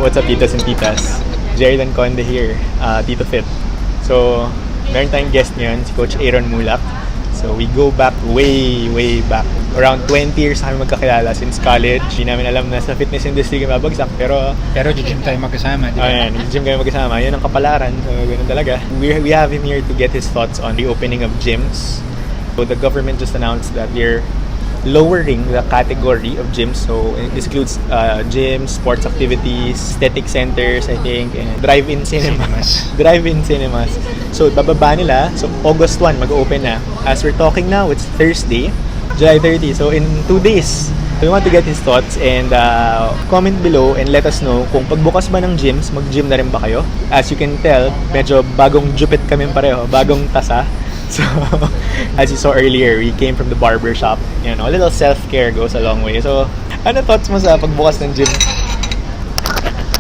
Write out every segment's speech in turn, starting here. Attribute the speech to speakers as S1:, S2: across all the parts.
S1: What's up, titas and titas? Jerry Conde here, TitoFit. So, meron tayong guest ngayon, si Coach Aaron Muhlach. So, we go back way back. Around 20 years na kami magkakilala since college. Hindi namin alam na sa fitness industry kami mabagsak, pero
S2: gym tayo magkasama, di ba?
S1: Ayan, gym kayo magkasama. Yun ang kapalaran. So, ganun talaga. We have him here to get his thoughts on the opening of gyms. So, the government just announced that they're lowering the category of gyms. So this includes gyms, sports activities, aesthetic centers, I think, and drive-in cinemas. Drive-in cinemas. So bababa nila. So August 1 mag-open na. As we're talking now, it's Thursday, July 30. So in 2 days. So we want to get his thoughts and comment below and let us know kung pagbukas ba ng gyms, mag-gym na rin ba kayo? As you can tell, medyo bagong jupit kami pareho, bagong tasa. So, as you saw earlier, we came from the barber shop. You know, a little self-care goes a long way. So, ano thoughts mo sa pagbukas ng gym?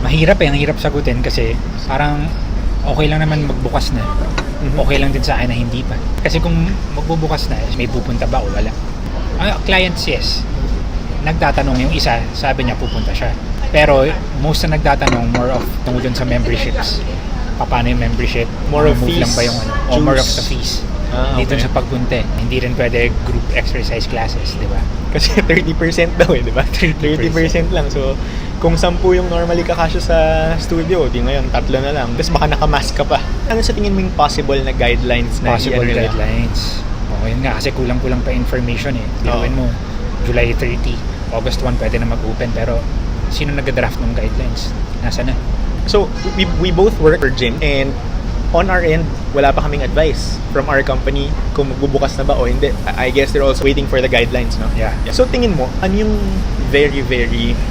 S2: Mahirap mahirap sagutin kasi parang okay lang naman magbukas na. Okay lang din sa akin na hindi pa. Kasi kung magbubukas na, may pupunta ba o wala? Clients, yes. Nagtatanong yung isa, sabi niya pupunta siya. Pero most na nagtatanong more of tungkol dun sa memberships. Paano yung membership?
S1: More of fees?
S2: Lang ba yung ano? O more of the fees.
S1: Okay.
S2: Dito sa pagpunte, hindi rin pwede group exercise classes, di ba?
S1: Kasi 30% daw di ba? 30% lang. So, kung 10 yung normally kakasya sa studio, di ngayon 3 na lang. Tapos baka nakamask ka pa. Ano sa tingin mo yung possible na guidelines na
S2: possible guidelines? Oo, yun nga, kasi kulang-kulang pa information eh. Biruin mo, July 30, August 1 pwede na mag-open, pero sino nag-draft ng guidelines? Nasa na?
S1: So, we both work for gym, and on our end, wala pa kaming advice from our company kung magbubukas na ba o hindi. I guess they're also waiting for the guidelines, no?
S2: Yeah.
S1: So, tingin mo, ano yung very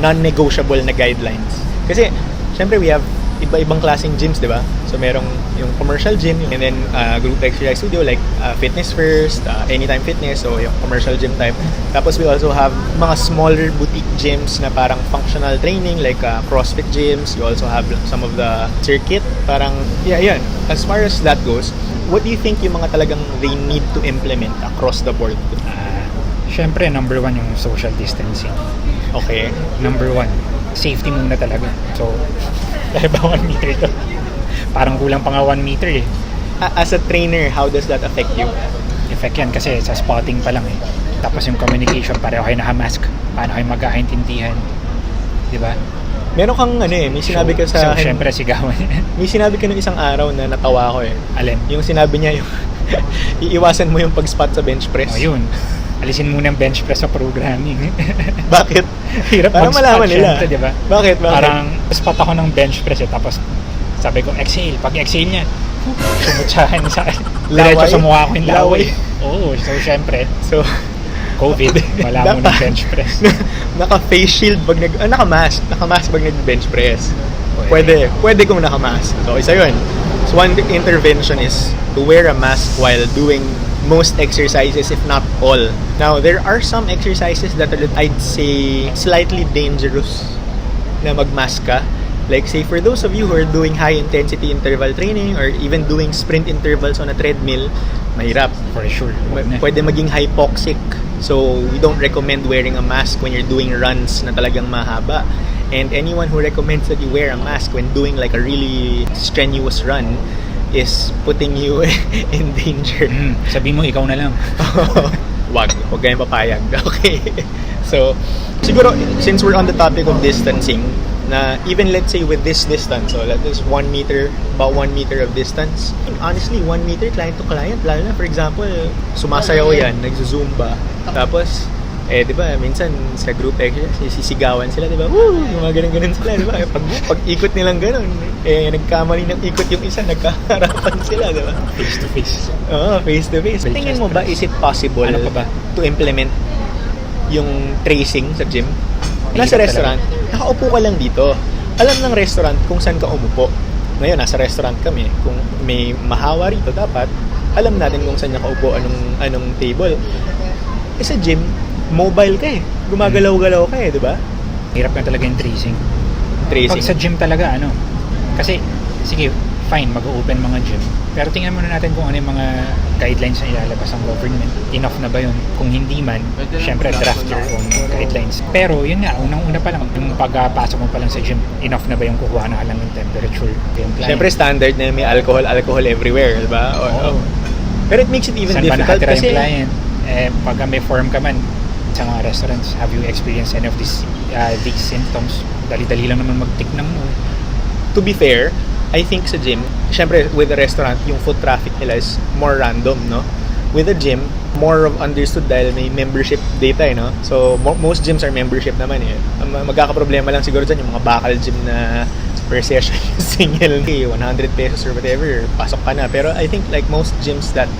S1: non-negotiable na guidelines? Kasi, syempre, we have iba-ibang klaseng gyms, di ba? So, merong yung commercial gym, and then group exercise studio like Fitness First, Anytime Fitness, so yung commercial gym type. Tapos, we also have mga smaller boutique gyms na parang functional training like CrossFit gyms. You also have some of the circuit. Parang, yan. As far as that goes, what do you think yung mga talagang they need to implement across the board?
S2: Syempre, number 1 yung social distancing.
S1: Okay.
S2: Number 1, safety muna talaga. So, dahil ba 1 meter ito? Parang kulang pa nga 1 meter eh.
S1: As a trainer, how does that affect you?
S2: Effect yan kasi sa spotting pa lang eh. Tapos yung communication, pareho kayo naka-mask. Paano kayo magkakaintindihan? Diba?
S1: Meron kang may sinabi ka sa akin.
S2: Siyempre sigawan.
S1: May sinabi ka nung isang araw na natawa ko eh.
S2: Alin?
S1: Yung sinabi niya yung iiwasan mo yung pag-spot sa bench press.
S2: Yun. Alisin muna ang bench press sa programming.
S1: Bakit?
S2: Hirap
S1: para malaman nila.
S2: Syempre, diba?
S1: Bakit?
S2: Parang spot ako ng bench press eh. Tapos sabi ko, exhale. Pag exhale niya, sumutsahan sa akin. Diretso sa mukha ko yung laway. Oo. So, syempre.
S1: So,
S2: COVID. Wala mo ng bench press.
S1: Naka-face shield pag naka-mask. Naka-mask pag nag-bench press. Pwede kung naka-mask. So, isa yun. So, one intervention is to wear a mask while doing most exercises, if not all. Now, there are some exercises that I'd say slightly dangerous na mag-mask ka. Like, say, for those of you who are doing high-intensity interval training or even doing sprint intervals on a treadmill, mahirap.
S2: For sure.
S1: Pwede maging hypoxic. So, we don't recommend wearing a mask when you're doing runs na talagang mahaba. And anyone who recommends that you wear a mask when doing like a really strenuous run is putting you in danger.
S2: Sabi mo, ikaw na lang.
S1: Wag kayong papayag. Okay. So, siguro, since we're on the topic of distancing, na even let's say with this distance, so that is 1 meter, about 1 meter of distance. Honestly, 1 meter client to client, lalo na for example, sumasayaw yan, nagzuzumba. Tapos, di ba, minsan sa group exercise, sisigawan sila, di ba? Woo! Yung mga ganun-ganun sila, di ba? Pag ikot nilang ganun, nagkamali ng ikot yung isa, nagkaharapan sila, di ba?
S2: Face to face.
S1: Oo, face to face. Tingin mo ba, is it possible
S2: ano pa ba?
S1: to implement yung tracing sa gym? Nasa restaurant, nakaupo ka lang dito. Alam ng restaurant kung saan ka umupo. Ngayon, nasa restaurant kami. Kung may mahawa rito, dapat alam natin kung saan nakaupo, anong table. Sa gym, mobile ka eh. Gumagalaw-galaw ka eh, di ba?
S2: Hirap na talaga yung tracing. Pag sa gym talaga, kasi, sige, fine, mag-open mga gym. Pero tingnan muna natin kung ano yung mga guidelines na ilalabas ang government. Enough na ba yun? Kung hindi man, syempre draft your own guidelines. Pero yun nga, unang-una pa lang, yung pagpasok mo pa lang sa gym, enough na ba yung kukuha na ka lang ng temperature?
S1: Syempre standard na may alcohol everywhere, di ba? Pero it makes it even
S2: saan
S1: difficult
S2: ba
S1: kasi...
S2: yung client? Pagka may form ka man, sa mga restaurants, have you experienced any of these symptoms? Dali-dali lang naman mag-tick ng
S1: To be fair, I think sa gym, syempre with the restaurant, yung foot traffic nila is more random, no? With the gym, more of understood dahil may membership data, no? So, most gyms are membership naman, eh. Magkakaproblema lang siguro dyan yung mga bakal gym na per session yung single, 100 pesos or whatever, pasok ka na. Pero I think like most gyms that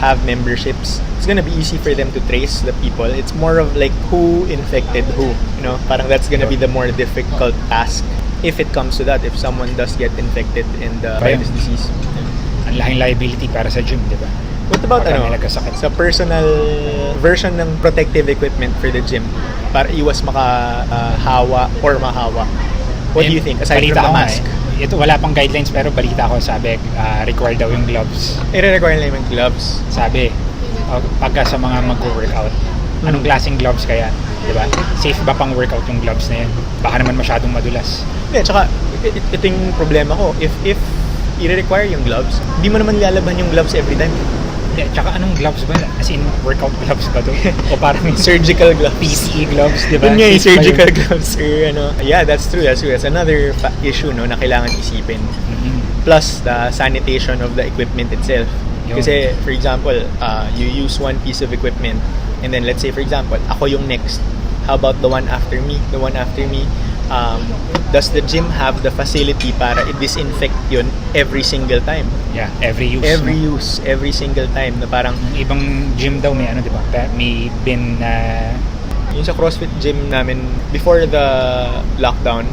S1: have memberships, it's gonna be easy for them to trace the people. It's more of like who infected who, you know? Parang that's gonna be the more difficult task. If it comes to that, if someone does get infected by this disease.
S2: Ang laking liability para sa gym, di ba?
S1: What about sa personal version ng protective equipment for the gym para iwas makahawa or mahawa? What do you think? Aside from the mask?
S2: Ito, wala pang guidelines pero balita ko, sabi, required daw yung gloves.
S1: I-require na yung gloves.
S2: Sabi, pagka sa mga mag-workout, anong klaseng gloves kaya? Diba? Safe ba pang workout yung gloves na yan? Baka naman masyadong madulas.
S1: Tsaka, ito yung problema ko. If i-require yung gloves, hindi mo naman lalaban yung gloves every time.
S2: Tsaka anong gloves ba? As in, workout gloves ba to? O parang
S1: surgical gloves.
S2: PCE gloves, diba?
S1: Yun nga yung surgical gloves. Or, yeah, that's true. That's another issue, no, na kailangan isipin.
S2: Mm-hmm.
S1: Plus, the sanitation of the equipment itself. Kasi, for example, you use one piece of equipment and then let's say, for example, ako yung next. How about the one after me? The one after me, does the gym have the facility para i-disinfect yun every single time?
S2: Yeah, every use.
S1: Every single time. Na parang,
S2: ibang gym daw may diba? May bin na...
S1: Yung sa CrossFit gym namin, before the lockdown,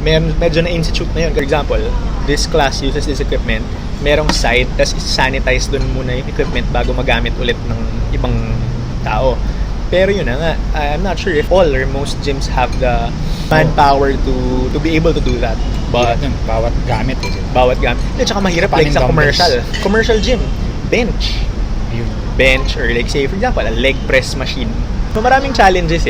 S1: medyo na-institute na yun. For example, this class uses this equipment, merong site, tapos sanitize dun muna yung equipment bago magamit ulit ng ibang tao. Pero yun na nga, I'm not sure if all or most gyms have the manpower to be able to do that. But
S2: bawat gamit.
S1: Tsaka mahirap like sa commercial gym, bench or like say for example, a leg press machine. So maraming challenges.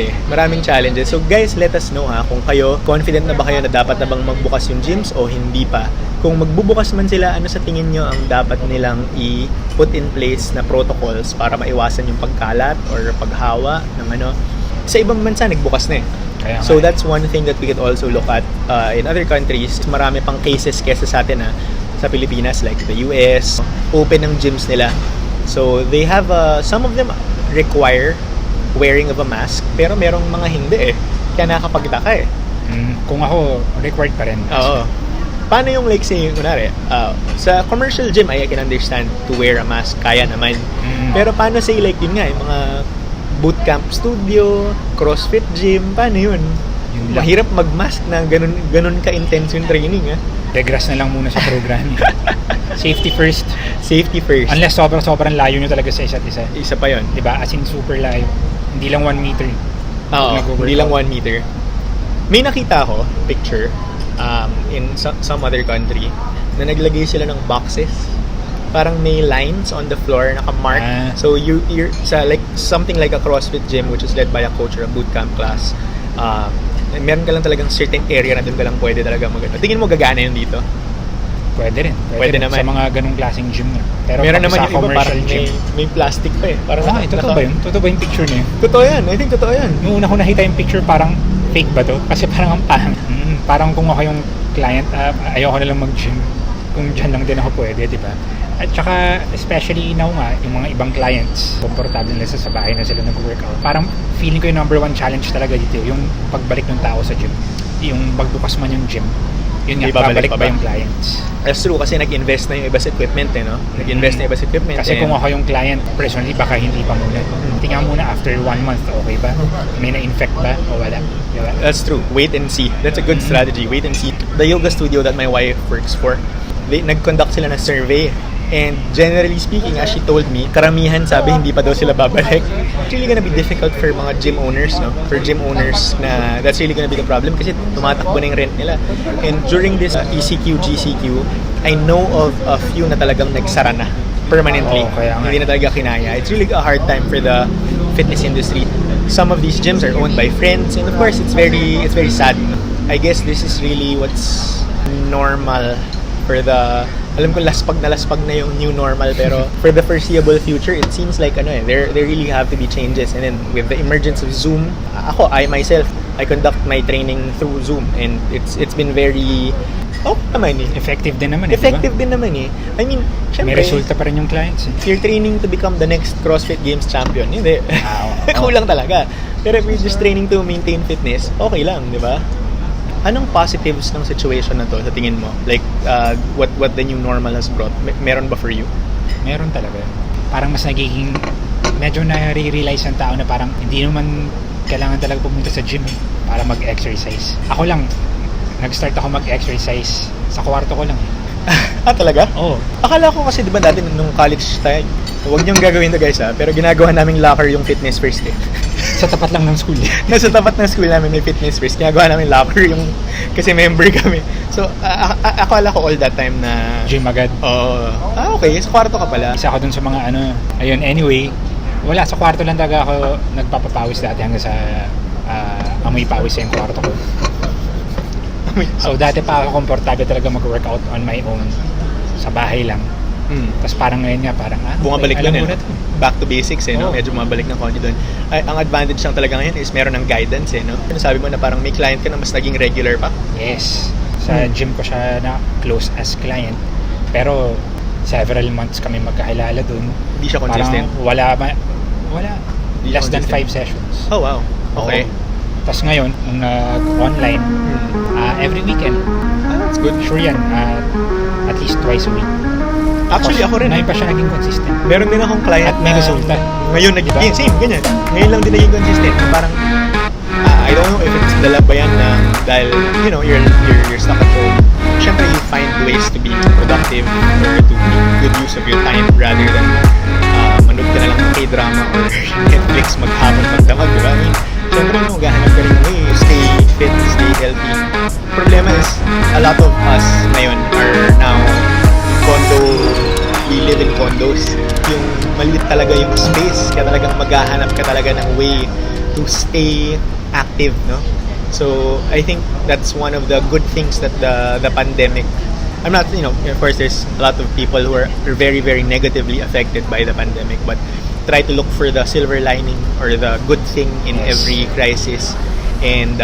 S1: So guys, let us know kung kayo, confident na ba kayo na dapat na bang magbukas yung gyms o hindi pa. Kung magbubukas man sila, ano sa tingin nyo ang dapat nilang i-put in place na protocols para maiwasan yung pagkalat or paghawa ng Sa ibang bansa, nagbukas na eh. So that's one thing that we could also look at in other countries. Marami pang cases kesa sa atin sa Pilipinas, like the US, open ng gyms nila. So they have, some of them require wearing of a mask, pero merong mga hindi eh. Kaya nakakapagda ka eh.
S2: Kung ako, required pa rin.
S1: Oo. Paano yung like say, kunwari, sa commercial gym, I can understand to wear a mask, kaya naman. Pero paano say like yun nga, yung mga bootcamp studio, CrossFit gym, paano yun? Mahirap mag-mask na ganun ka-intense yung training
S2: Degras na lang muna sa programming. Safety first. Unless sobrang layo nyo talaga sa isa't isa.
S1: Isa pa yun.
S2: Diba? As in super layo. Hindi lang 1 meter.
S1: Hindi lang 1 meter. May nakita ako, picture, in some other country, na naglagay sila ng boxes. Parang may lines on the floor, naka-mark. So you're sa like something like a CrossFit gym which is led by a coach or a bootcamp class. Meron ka lang talagang certain area na doon ka lang pwede talaga magano. Tingin mo gagana yun dito?
S2: Pwede rin.
S1: Pwede naman.
S2: Sa mga ganung klaseng gym na. Pero
S1: meron naman
S2: sa
S1: yung iba parang may plastic pa eh. Parang
S2: totoo ba yun? Totoo ba yung picture niya?
S1: Totoo yan. I think totoo yan.
S2: Nung una ko nakita yung picture, parang fake ba to? Kasi parang ang pangit. Parang kung ako yung client, ayoko na lang mag-gym. Kung dyan lang din ako pwede, di ba? At saka, especially now nga, yung mga ibang clients, komportable nila sa bahay na sila nag-workout. Parang feeling ko yung number one challenge talaga dito, yung pagbalik ng tao sa gym. Yung magbukas man yung gym, Yun nga,
S1: May babalik
S2: babalik
S1: pa
S2: ba
S1: ba?
S2: yung clients?
S1: That's true kasi nag-invest na yung iba sa equipment Nag-invest na yung iba sa equipment.
S2: Kasi
S1: and-
S2: kung ako yung client, personally, baka hindi pa muna. Tingnan muna after 1 month, okay ba? May na-infect ba o wala? Diba?
S1: That's true. Wait and see. That's a good strategy. Wait and see. The yoga studio that my wife works for, nag-conduct sila ng survey. And generally speaking, as she told me, karamihan sabi hindi pa daw sila babalik. It's really gonna be difficult for mga gym owners, no? For gym owners na that's really gonna be the problem kasi tumatakbo na yung rent nila. And during this ECQ, GCQ, I know of a few na talagang nagsara na permanently.
S2: Oo, kaya nga.
S1: Hindi na talaga kinaya. It's really a hard time for the fitness industry. Some of these gyms are owned by friends and of course it's very sad. I guess this is really what's normal for the alam ko laspag na yung new normal pero for the foreseeable future it seems like there really have to be changes and then with the emergence of Zoom I myself conduct my training through Zoom and it's been very naman
S2: Effective din naman
S1: effective din naman I mean
S2: May
S1: syempre
S2: resulta pa rin yung clients
S1: if you're training to become the next CrossFit Games champion hindi kulang talaga pero if you're just training to maintain fitness okay lang di ba? Anong positives ng situation na to sa tingin mo? Like, what the new normal has brought? Meron ba for you?
S2: Meron talaga. Parang mas nagiging, medyo na-realize ng tao na parang hindi naman kailangan talaga pumunta sa gym para mag-exercise. Ako lang, nag-start ako mag-exercise sa kwarto ko lang.
S1: Talaga?
S2: Oo.
S1: Akala ko kasi, di ba dati nung college tayo, huwag niyong gagawin to guys pero ginagawa naming locker yung fitness first
S2: Sa tapat lang ng school.
S1: Nasa tapat ng school namin may fitness first. Ginagawa namin locker yung, kasi member kami. So, akala ko all that time na...
S2: Gym agad.
S1: Okay. Sa kwarto ka pala.
S2: Isa ako dun sa mga ayun, anyway, wala, sa kwarto lang talaga ako nagpapapawis dati hanggang sa amoy pawis yung kwarto ko. So dati pa ako komportable talaga mag-workout on my own sa bahay lang. Tapos parang ngayon nga parang
S1: bumabalik
S2: alam
S1: doon
S2: mo na to.
S1: Back to basics no?
S2: Oo.
S1: Medyo bumabalik ng konti doon. Ang advantage lang talaga ngayon is meron ng guidance no? Sabi mo na parang may client ka na mas naging regular pa.
S2: Yes. Sa gym ko siya na close as client. Pero several months kami magkakilala doon.
S1: Hindi siya consistent?
S2: Parang wala.
S1: Hindi
S2: Less than
S1: consistent.
S2: 5 sessions.
S1: Oh wow. Okay.
S2: Tapos ngayon, nung online, every weekend.
S1: That's good.
S2: Sure yan. At least twice a week.
S1: Actually, ako rin.
S2: Ngayon pa siya naging consistent.
S1: Meron din akong client
S2: At may resulta.
S1: Ngayon,
S2: Diba?
S1: same, ganyan. Ngayon lang din naging consistent. Parang, I don't know if it's dala ba yan na dahil, you're stuck at home. Siyempre, you find ways to be productive or to make good use of your time rather than manood ka na lang ng K-drama or Netflix maghapon magdamag, di ba? I mean, siyempre, maghahanap ka rin ng way, stay fit, stay healthy. Problema is, a lot of us ngayon are now we live in condos. Yung maliit talaga yung space, kaya talagang maghahanap ka talaga ng way to stay active, no? So, I think that's one of the good things that the pandemic, I'm not, of course there's a lot of people who are very, very negatively affected by the pandemic, but try to look for the silver lining or the good thing in every crisis. And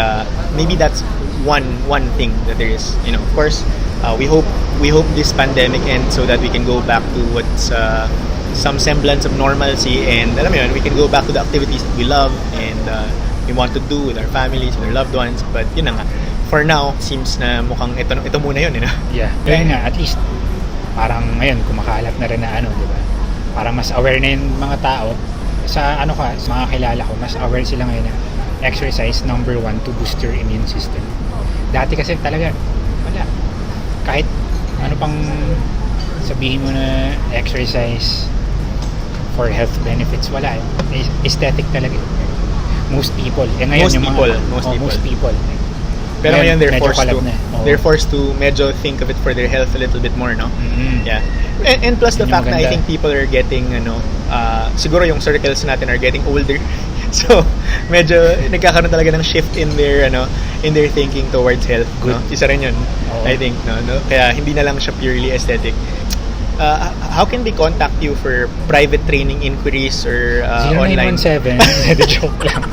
S1: maybe that's one thing that there is. Of course, we hope this pandemic ends so that we can go back to what's some semblance of normalcy, and alam mo yun, we can go back to the activities that we love and we want to do with our families, with our loved ones. But yun na nga, for now, seems na mukhang ito muna yun,
S2: Yeah. Kaya nga, at least parang ngayon kumakalat na rin na di ba? Parang mas aware na yung mga tao sa sa mga kilala ko, mas aware sila ngayon na exercise number 1 to boost your immune system. Dati kasi talaga wala. Kahit ano pang sabihin mo na exercise for health benefits, wala aesthetic talaga. Most people. Ngayon most people.
S1: Pero ngayon they're forced to medyo think of it for their health a little bit more, no?
S2: Mm-hmm.
S1: Yeah. And plus the fact na I
S2: maganda.
S1: think people are getting siguro yung circles natin are getting older. So, medyo nagkakaroon talaga ng shift in their thinking towards health, no? Isa rin 'yun. I think, no? Kaya hindi na lang siya purely aesthetic. How can they contact you for private training inquiries or online?
S2: 0917. The joke lang.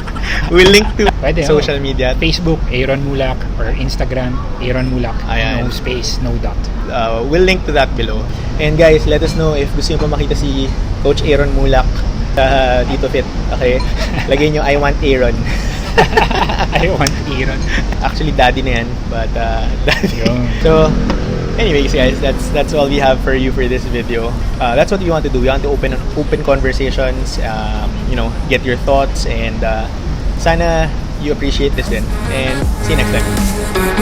S1: We'll link to
S2: Pwede,
S1: social media.
S2: Facebook, Aaron Muhlach, or Instagram, Aaron Muhlach.
S1: Ayan.
S2: No space, no dot.
S1: We'll link to that below. And guys, let us know if gusto niyo pa makita si Coach Aaron Muhlach sa TitoFit. Okay? Lagay niyo I want Aaron.
S2: I want Aaron.
S1: Actually, daddy na yan, but daddy.
S2: Yun.
S1: So, anyways, guys, that's all we have for you for this video. That's what we want to do. We want to open conversations. Get your thoughts, and sana you appreciate this din. And see you next time.